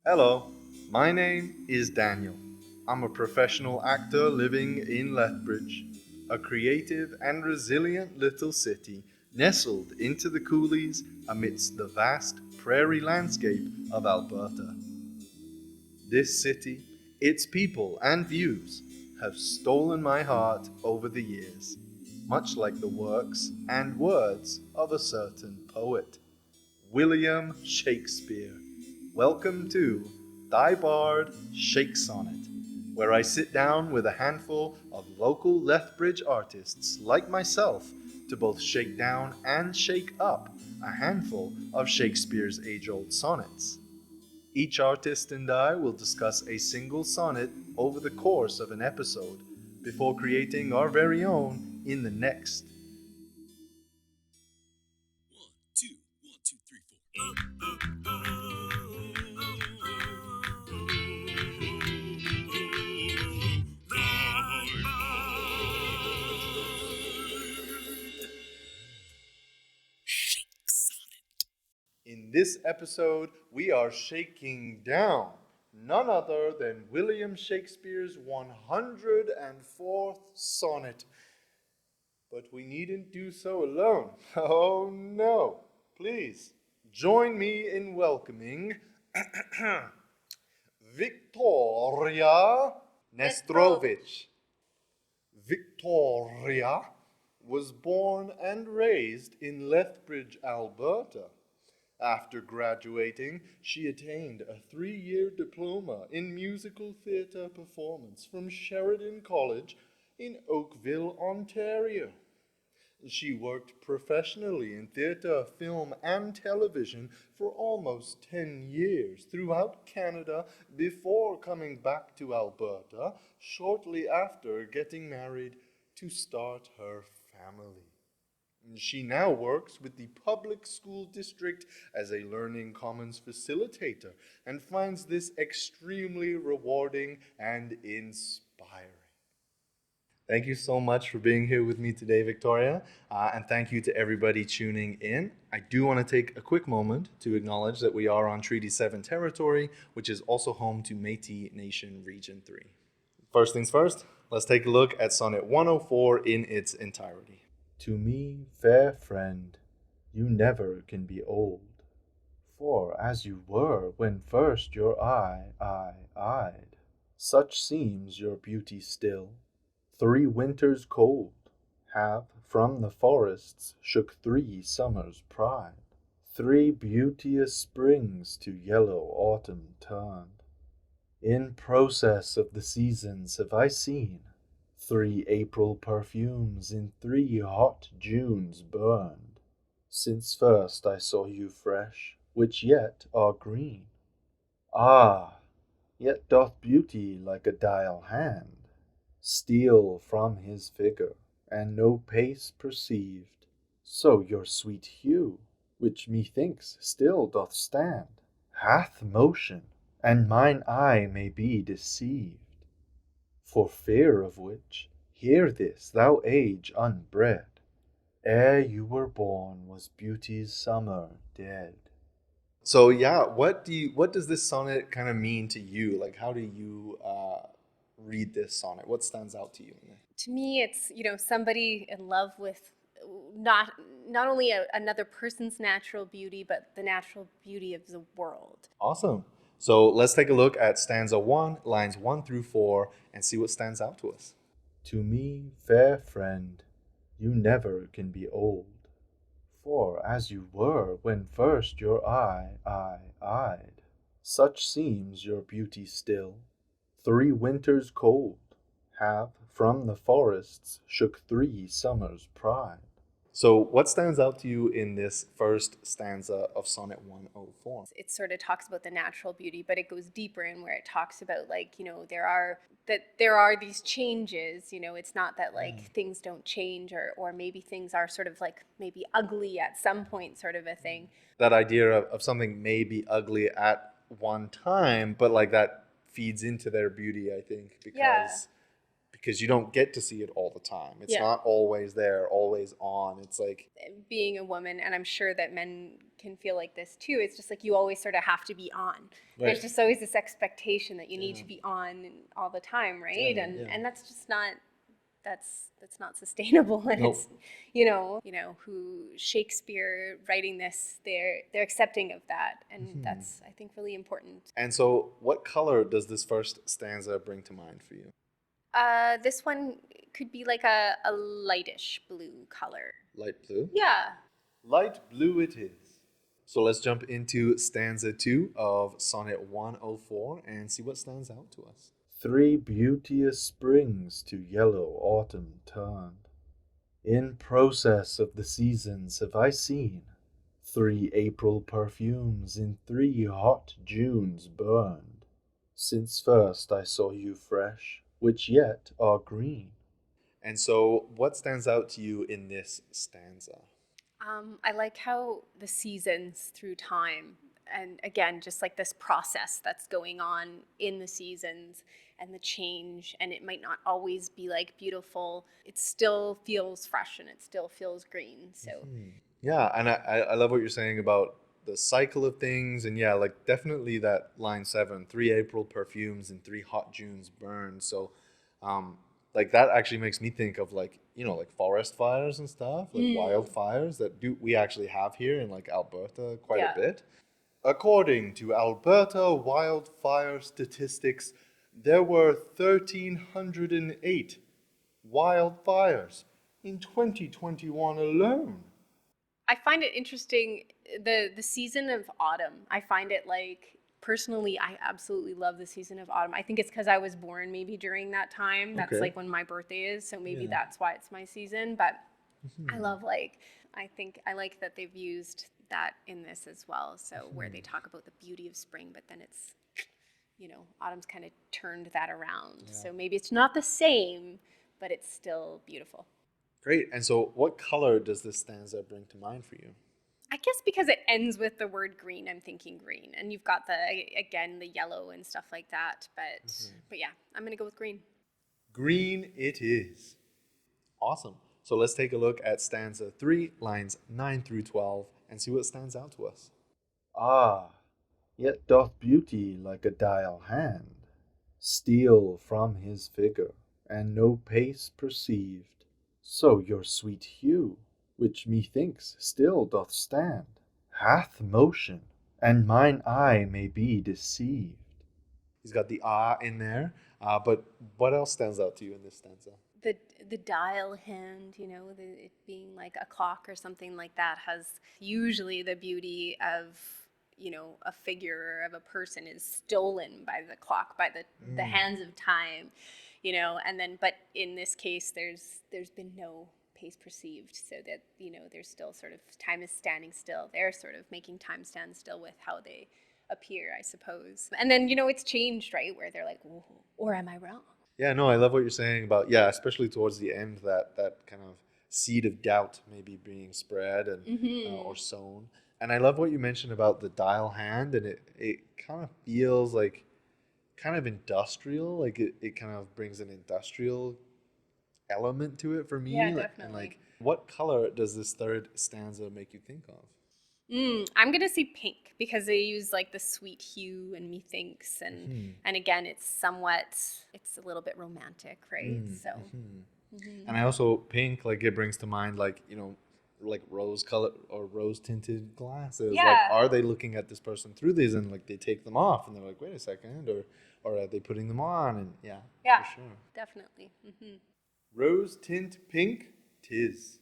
Hello, my name is Daniel. I'm a professional actor living in Lethbridge, a creative and resilient little city nestled into the coulees amidst the vast prairie landscape of Alberta. This city, its people and views, have stolen my heart over the years, much like the works and words of a certain poet, William Shakespeare. Welcome to Thy Bard Shakesonnet, where I sit down with a handful of local Lethbridge artists like myself to both shake down and shake up a handful of Shakespeare's age-old sonnets. Each artist and I will discuss a single sonnet over the course of an episode before creating our very own in the next. In this episode, we are shaking down none other than William Shakespeare's 104th sonnet. But we needn't do so alone. Oh no! Please join me in welcoming Victoria Nestrovich. Victoria was born and raised in Lethbridge, Alberta. After graduating, she attained a 3-year diploma in musical theatre performance from Sheridan College in Oakville, Ontario. She worked professionally in theatre, film, and television for almost 10 years throughout Canada before coming back to Alberta shortly after getting married to start her family. She now works with the public school district as a Learning Commons facilitator and finds this extremely rewarding and inspiring. Thank you so much for being here with me today, Victoria, and thank you to everybody tuning in. I do want to take a quick moment to acknowledge that we are on Treaty 7 territory, which is also home to Métis Nation Region 3. First things first, let's take a look at Sonnet 104 in its entirety. To me, fair friend, you never can be old, for as you were when first your eye eyed, such seems your beauty still. 3 winters cold have from the forests shook 3 summers' pride. 3 beauteous springs to yellow autumn turned. In process of the seasons have I seen 3 April perfumes in 3 hot Junes burned, since first I saw you fresh, which yet are green. Ah, yet doth beauty like a dial hand steal from his figure, and no pace perceived. So your sweet hue, which methinks still doth stand, hath motion, and mine eye may be deceived. For fear of which, hear this, thou age unbred, ere you were born was beauty's summer dead. So yeah, what does this sonnet kind of mean to you? Like, how do you read this sonnet? What stands out to you in it? To me, it's somebody in love with not only another person's natural beauty, but the natural beauty of the world. Awesome. So let's take a look at stanza 1, lines 1 through 4, and see what stands out to us. To me, fair friend, you never can be old, for as you were when first your eye eyed, such seems your beauty still. 3 winters cold have from the forests shook 3 summers' pride. So what stands out to you in this first stanza of Sonnet 104? It sort of talks about the natural beauty, but it goes deeper in where it talks about there are these changes. It's not that things don't change, or maybe things are sort of maybe ugly at some point, sort of a thing. That idea of something may be ugly at one time, but that feeds into their beauty, I think, because because you don't get to see it all the time. It's Yeah. not always there, always on. It's like, Being a woman, and I'm sure that men can feel like this too, it's just like you always sort of have to be on. There's just always this expectation that you need to be on all the time, right? And that's just not, that's not sustainable. And Nope. it's who Shakespeare writing this, they're accepting of that, and that's, I think, really important. And so what color does this first stanza bring to mind for you? This one could be like a lightish blue color. Light blue? Yeah. Light blue it is. So let's jump into stanza 2 of Sonnet 104 and see what stands out to us. 3 beauteous springs to yellow autumn turned. In process of the seasons have I seen 3 April perfumes in 3 hot Junes burned, since first I saw you fresh, which yet are green. And so what stands out to you in this stanza? I like how the seasons through time, and again, just like this process that's going on in the seasons and the change, and it might not always be like beautiful. It still feels fresh and it still feels green. So Yeah, and I love what you're saying about the cycle of things, and yeah, like definitely that line 7, 3 April perfumes and 3 hot Junes burned. So like that actually makes me think of like, like forest fires and stuff, like wildfires that we actually have here in like Alberta quite a bit. According to Alberta wildfire statistics, there were 1,308 wildfires in 2021 alone. I find it interesting, the season of autumn. I find it like, personally, I absolutely love the season of autumn. I think it's because I was born maybe during that time. That's like when my birthday is, so maybe that's why it's my season. But I love I think I like that they've used that in this as well. So where they talk about the beauty of spring, but then it's, autumn's kind of turned that around. So maybe it's not the same, but it's still beautiful. Great. And so what color does this stanza bring to mind for you? I guess because it ends with the word green, I'm thinking green. And you've got the yellow and stuff like that. But yeah, I'm going to go with green. Green it is. Awesome. So let's take a look at stanza 3, lines 9 through 12, and see what stands out to us. Ah, yet doth beauty like a dial hand steal from his figure, and no pace perceived. So your sweet hue, which methinks still doth stand, hath motion, and mine eye may be deceived. He's got the in there, but what else stands out to you in this stanza? The dial hand, it being like a clock or something like that, has usually the beauty of, a figure of a person is stolen by the clock, by the hands of time, and then, but in this case, there's been no pace perceived, so that, there's still sort of, time is standing still. They're sort of making time stand still with how they appear, I suppose. And then, it's changed, right, where they're like, or am I wrong? Yeah, no, I love what you're saying about, especially towards the end, that kind of seed of doubt maybe being spread and or sown. And I love what you mentioned about the dial hand, and it kind of feels like kind of industrial, like it kind of brings an industrial element to it for me. Yeah, definitely. And like, what color does this third stanza make you think of? I'm gonna say pink, because they use like the sweet hue and methinks, and again, it's a little bit romantic, right? And I also, pink, like it brings to mind like, like rose color or rose tinted glasses. Yeah. Like, are they looking at this person through these and like they take them off and they're like, wait a second, or are they putting them on? And yeah, for sure, definitely. Rose tint pink, 'tis.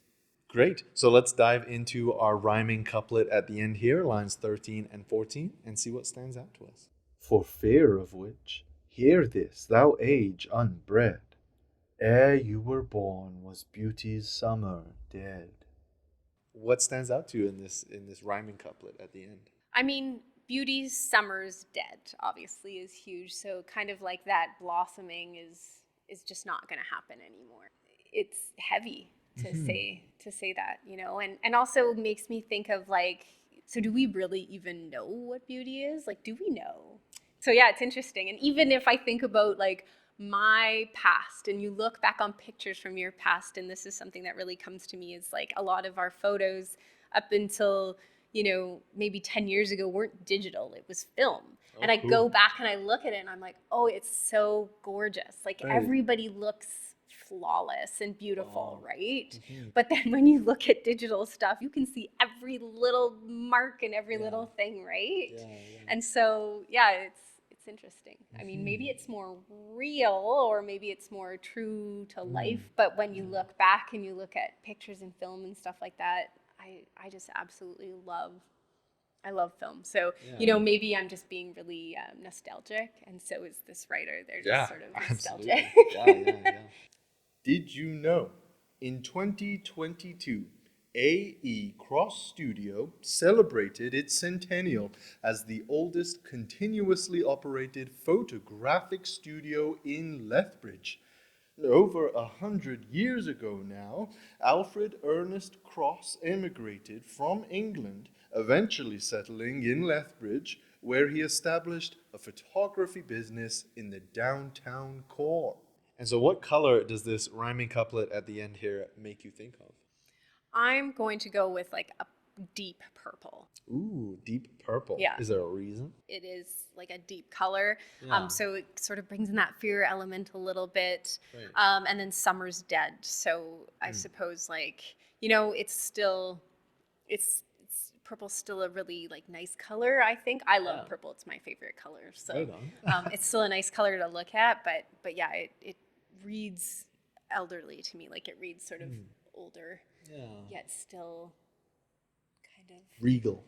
Great. So let's dive into our rhyming couplet at the end here, lines 13 and 14, and see what stands out to us. For fear of which, hear this, thou age unbred, ere you were born was beauty's summer dead. What stands out to you in this rhyming couplet at the end? I mean, beauty's summer's dead, obviously, is huge. So kind of like that blossoming is just not going to happen anymore. It's heavy to say that, and also makes me think of like, so do we really even know what beauty is? Like, do we know? So yeah, it's interesting. And even if I think about like my past and you look back on pictures from your past, and this is something that really comes to me, is like a lot of our photos up until, maybe 10 years ago weren't digital, it was film. And I go back and I look at it and I'm like, oh, it's so gorgeous. Like everybody looks flawless and beautiful, right? But then when you look at digital stuff, you can see every little mark and every little thing, right? And so, it's interesting. I mean, maybe it's more real or maybe it's more true to life, but when you look back and you look at pictures and film and stuff like that, I just absolutely love film. So, maybe I'm just being really nostalgic, and so is this writer. They're just sort of nostalgic. Yeah. Did you know in 2022, AE Cross Studio celebrated its centennial as the oldest continuously operated photographic studio in Lethbridge? Over 100 years ago now, Alfred Ernest Cross emigrated from England, eventually settling in Lethbridge, where he established a photography business in the downtown core. And so what color does this rhyming couplet at the end here make you think of? I'm going to go with like a deep purple. Ooh, deep purple. Yeah. Is there a reason? It is like a deep color. So it sort of brings in that fear element a little bit. Right. And then summer's dead. So I suppose it's purple's still a really like nice color, I think. I love purple. It's my favorite color. So Right on. it's still a nice color to look at, but yeah, it reads elderly to me. Like it reads sort of older, yet still kind of Regal.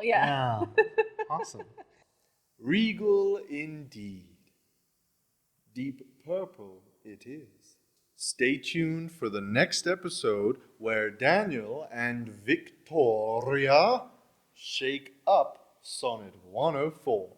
yeah. Awesome. Regal indeed. Deep purple it is. Stay tuned for the next episode where Daniel and Victoria shake up Sonnet 104.